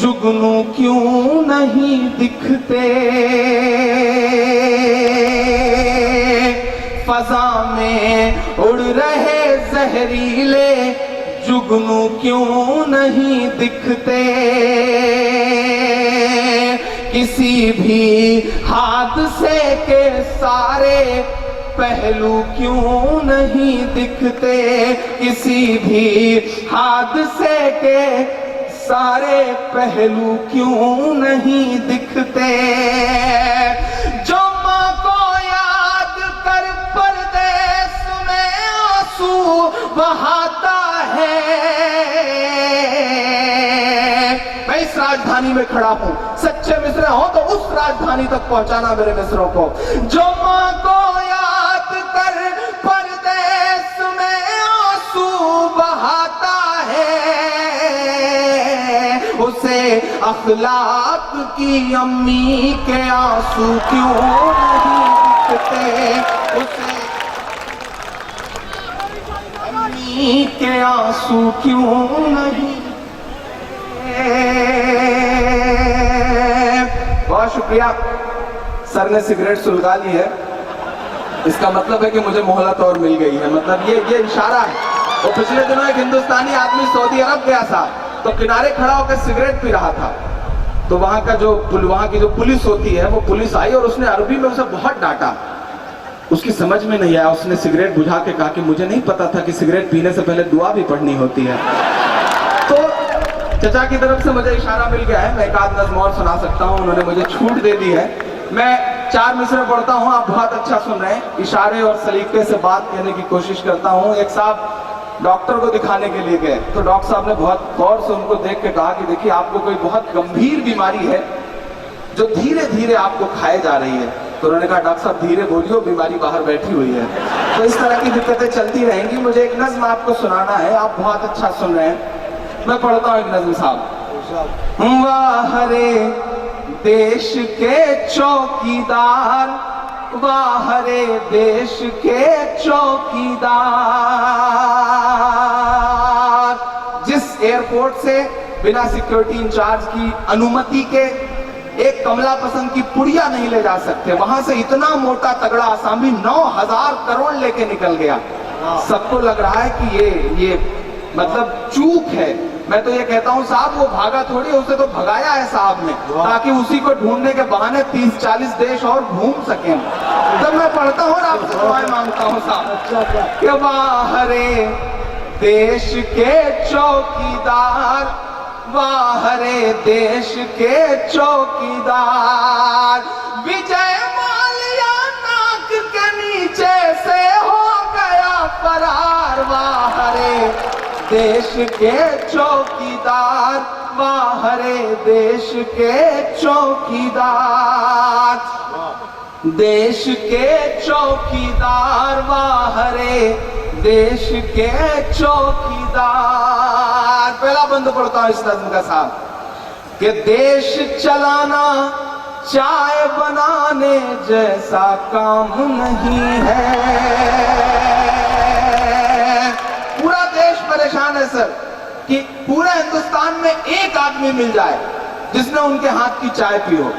जुगनू क्यों नहीं दिखते, फजा में उड़ रहे जहरीले जुगनू क्यों नहीं दिखते, किसी भी हादसे के सारे पहलू क्यों नहीं दिखते, किसी भी हादसे के सारे पहलू क्यों नहीं दिखते। जो माँ को याद कर परदेस में आंसू बहाता है, मैं इस राजधानी में खड़ा हूं, सच्चे मिसरे हो तो उस राजधानी तक पहुंचाना मेरे मिसरों को। जो माँ को याद कर परदेस में आंसू बहाता है, उसे अखलाक की अम्मी के आंसू क्यों नहीं दिखते, उसे अम्मी के आंसू क्यों नहीं। बहुत शुक्रिया, सर ने सिगरेट सुलगा ली है, इसका मतलब है कि मुझे मोहलत और मिल गई है, मतलब ये इशारा है। तो पिछले दिनों एक हिंदुस्तानी आदमी सऊदी अरब गया था, तो किनारे खड़ा होकर सिगरेट पी रहा था, तो वहां की जो पुलिस होती है वो पुलिस आई और उसने अरबी में उसे बहुत डांटा। उसकी समझ में नहीं आया, उसने सिगरेट बुझा के कहा कि मुझे नहीं पता था कि सिगरेट पीने से पहले दुआ भी पढ़नी होती है। तो चचा की तरफ से मुझे इशारा मिल गया है, मैं एक आध नज़्म और सुना सकता हूँ, उन्होंने मुझे छूट दे दी है। मैं 4 मिसरे पढ़ता हूँ, आप बहुत अच्छा सुन रहे हैं, इशारे और सलीके से बात कहने की कोशिश करता हूँ। एक साहब डॉक्टर को दिखाने के लिए गए, तो डॉक्टर साहब ने बहुत गौर से उनको देख के कहा कि देखिए आपको कोई बहुत गंभीर बीमारी है जो धीरे धीरे आपको खाए जा रही है। तो उन्होंने कहा डॉक्टर साहब धीरे बोलियो, बीमारी बाहर बैठी हुई है। तो इस तरह की दिक्कतें चलती रहेंगी। मुझे एक नज़्म आपको सुनाना है, आप बहुत अच्छा सुन रहे हैं, मैं पढ़ता हूँ एक नज़्म साहब। वाह रे देश के चौकीदार, वाह रे देश के चौकीदार, जिस एयरपोर्ट से बिना सिक्योरिटी इंचार्ज की अनुमति के एक कमला पसंद की पुड़िया नहीं ले जा सकते, वहां से इतना मोटा तगड़ा आसामी 9000 करोड़ लेके निकल गया। सबको लग रहा है कि ये मतलब चूक है। मैं तो ये कहता हूँ साहब वो भागा थोड़ी, उसे तो भगाया है साहब ने, ताकि उसी को ढूंढने के बहाने 30-40 देश और घूम सकें। तब मैं पढ़ता हूँ और आपसे दुआएं मांगता हूँ साहब कि वाह रे देश के चौकीदार, वाह रे देश के चौकीदार, विजय माल्या नाक के नीचे से हो गया फरार, वाह रे देश के चौकीदार, वाह रे देश के चौकीदार, देश के चौकीदार, वाह रे देश के चौकीदार। पहला बंद पढ़ता हूं इस नज़्म का साहब कि देश चलाना चाय बनाने जैसा काम नहीं है। पूरा देश परेशान है सर कि पूरे हिंदुस्तान में एक आदमी मिल जाए जिसने उनके हाथ की चाय पी हो,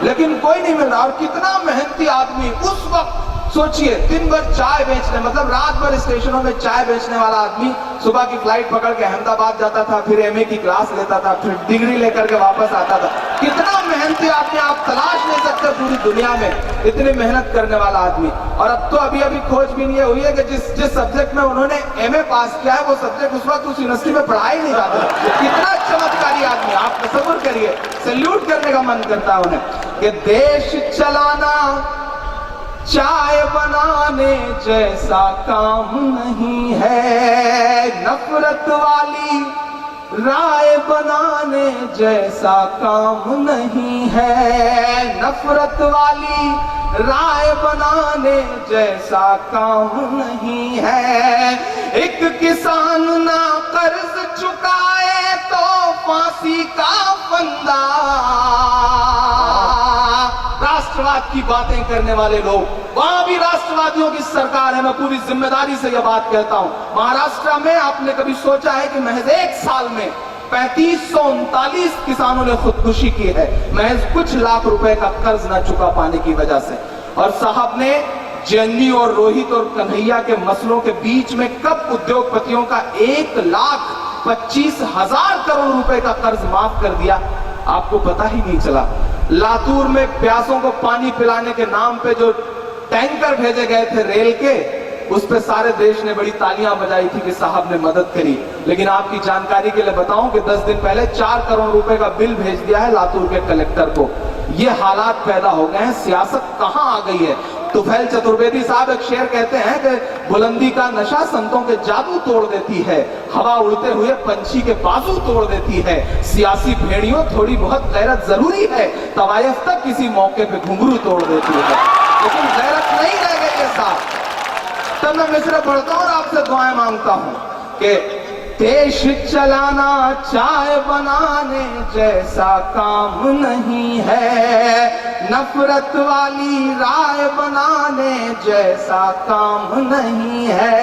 लेकिन कोई नहीं मिल रहा। और कितना मेहनती आदमी उस वक्त सोचिए, दिन भर चाय बेचने, मतलब रात भर स्टेशनों में चाय बेचने वाला आदमी सुबह की फ्लाइट पकड़ के अहमदाबाद जाता था, फिर एमए की क्लास लेता था, फिर डिग्री लेकर के वापस आता था। कितना मेहनती आदमी, आप तलाश नहीं सकते पूरी दुनिया में इतनी मेहनत करने वाला आदमी। और अब तो अभी खोजबीन ये हुई है कि जिस सब्जेक्ट में उन्होंने एमए पास किया है वो सब्जेक्ट उस वक्त उस यूनिवर्सिटी में पढ़ाई नहीं जाता। कितना चमत्कारी आदमी, आप तसव्वुर करिए, सैल्यूट करने का मन करता है उन्हें कि देश चलाना चाय बनाने जैसा काम नहीं है, नफरत वाली राय बनाने जैसा काम नहीं है, नफरत वाली राय बनाने जैसा काम नहीं है। एक किसान ना कर्ज चुकाए तो फांसी का फंदा। राष्ट्रवाद की बातें करने वाले लोग, वहां भी राष्ट्रवादियों की सरकार है। मैं पूरी जिम्मेदारी से यह बात कहता हूं, महाराष्ट्र में आपने कभी सोचा है कि महज 1 साल में 3539 किसानों ने खुदकुशी की है महज कुछ लाख रुपए का कर्ज ना चुका पाने की वजह से। और साहब ने जेएनयू और रोहित और कन्हैया के मसलों के बीच में कब उद्योगपतियों का 1,25,000 करोड़ रुपए का कर्ज माफ कर दिया, आपको पता ही नहीं चला। लातूर में प्यासों को पानी पिलाने के नाम पे जो टैंकर भेजे गए थे रेल के, उस पे सारे देश ने बड़ी तालियां बजाई थी कि साहब ने मदद करी। लेकिन आपकी जानकारी के लिए बताऊं कि 10 दिन पहले 4 करोड़ रुपए का बिल भेज दिया है लातूर के कलेक्टर को। ये हालात पैदा हो गए हैं, सियासत कहां आ गई है। तुफैल चतुर्वेदी साहब एक शेर कहते हैं कि बुलंदी का नशा संतों के जादू तोड़ देती है, हवा उड़ते हुए पंछी के बाजू तोड़ देती है। सियासी भेड़ियों थोड़ी बहुत गैरत जरूरी है, तवायफ तक किसी मौके पे घुंघरू तोड़ देती है, लेकिन गैरत नहीं रह गई है साहब। तब मैं मिस्र पढ़ता हूं और आपसे दुआएं मांगता हूं कि देश चलाना चाय बनाने जैसा काम नहीं है, नफरत वाली राय बनाने जैसा काम नहीं है।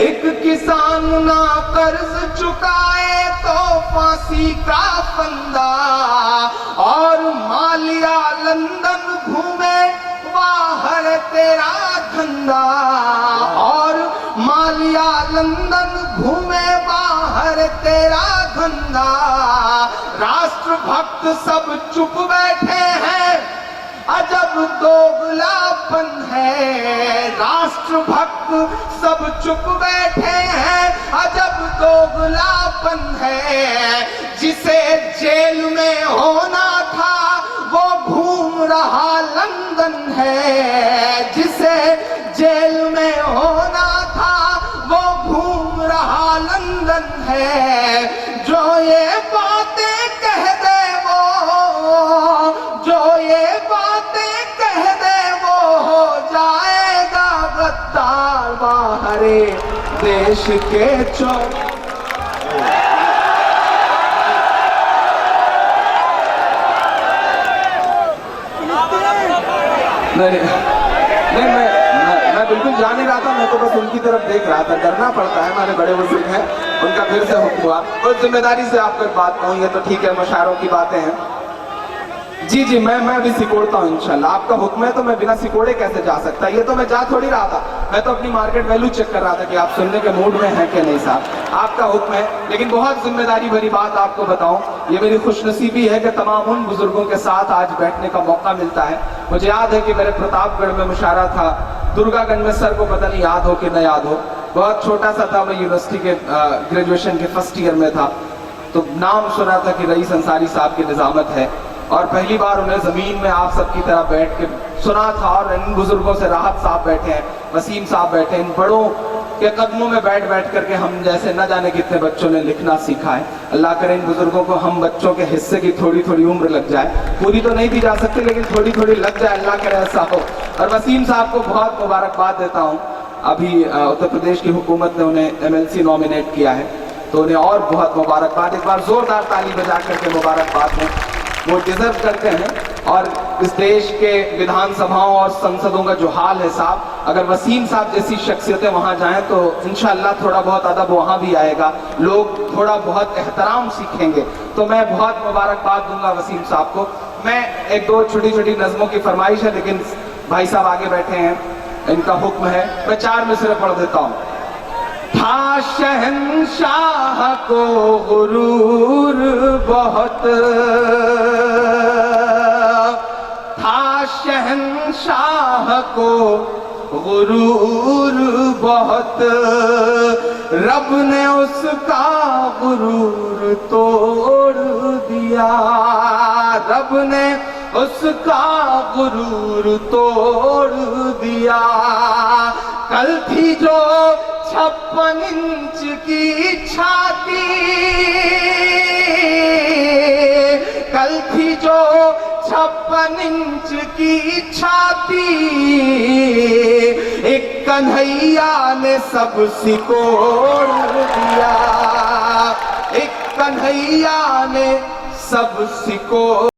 एक किसान ना कर्ज चुकाए तो फांसी का फंदा, और मालिया लंदन घूमे बाहर तेरा धंधा, और मालिया लंदन घूमे बाहर तेरा धंधा। राष्ट्रभक्त सब चुप बैठे हैं, अजब दोगलापन है। राष्ट्रभक्त सब चुप बैठे हैं, अजब दोगलापन है। जिसे जेल में होना था वो घूम रहा लंदन है, जिसे जेल में होना था वो घूम रहा लंदन है। जो ये बातें कह दे वो, जो ये बातें कह दे वो हो जाएगा गद्दार बाहरे देश के चोर। नहीं, मैं बिल्कुल जा नहीं रहा था, मैं तो बस उनकी तरफ देख रहा था। डरना पड़ता है, हमारे बड़े बुजुर्ग हैं, उनका फिर से हुक्म हुआ। और जिम्मेदारी से आपको एक बात कहूँ, ये तो ठीक है मुशायरों की बातें हैं। जी जी, मैं भी सिकोड़ता हूँ इंशाल्लाह। आपका हुक्म है तो मैं बिना सिकोड़े कैसे जा सकता। ये तो मैं जा थोड़ी रहा था, मैं तो अपनी मार्केट वैल्यू चेक कर रहा था कि आप सुनने के मूड में हैं कि नहीं साहब। आपका हुक्म है, लेकिन बहुत जिम्मेदारी भरी बात आपको बताऊं, ये मेरी खुशनसीबी है कि तमाम उन बुजुर्गों के साथ आज बैठने का मौका मिलता है। मुझे याद है कि मेरे प्रतापगढ़ में मुशायरा था, दुर्गागंज में सर को पता नहीं याद हो कि न याद हो, बहुत छोटा सा था, मैं यूनिवर्सिटी के ग्रेजुएशन के फर्स्ट ईयर में था। तो नाम सुना था कि रईस अंसारी साहब की निजामत है, और पहली बार उन्हें जमीन में आप सबकी तरह बैठ के सुना था। और इन बुजुर्गों से राहत साहब बैठे हैं, वसीम साहब बैठे हैं, इन बड़ों के कदमों में बैठ बैठ करके हम जैसे न जाने कितने बच्चों ने लिखना सीखा है। अल्लाह करे इन बुजुर्गों को हम बच्चों के हिस्से की थोड़ी थोड़ी उम्र लग जाए, पूरी तो नहीं दी जा सकती लेकिन थोड़ी थोड़ी लग जाए, अल्लाह करे ऐसा हो। और वसीम साहब को बहुत मुबारकबाद देता हूँ, अभी उत्तर प्रदेश की हुकूमत ने उन्हें MLC नॉमिनेट किया है, तो उन्हें और बहुत मुबारकबाद। एक बार जोरदार ताली बजा करके मुबारकबाद दें, वो डिजर्व करते हैं। और इस देश के विधानसभाओं और संसदों का जो हाल है साहब, अगर वसीम साहब जैसी शख्सियतें वहां जाएं तो इंशाअल्लाह थोड़ा बहुत अदब वहां भी आएगा, लोग थोड़ा बहुत एहतराम सीखेंगे। तो मैं बहुत मुबारकबाद दूंगा वसीम साहब को। मैं एक दो छोटी छोटी नज़मों की फरमाइश है, लेकिन भाई साहब आगे बैठे हैं, इनका हुक्म है, मैं 4 मिसरे पढ़ देता हूँ। था शहंशाह को गुरूर बहुत, था शहंशाह को गुरूर बहुत, रब ने उसका गुरूर तोड़ दिया, रब ने उसका गुरूर तोड़ दिया। कल थी जो 56 इंच की छाती, कल थी जो 56 इंच की छाती, एक कन्हैया ने सब सिकोड़ दिया, एक कन्हैया ने सब सिकोड़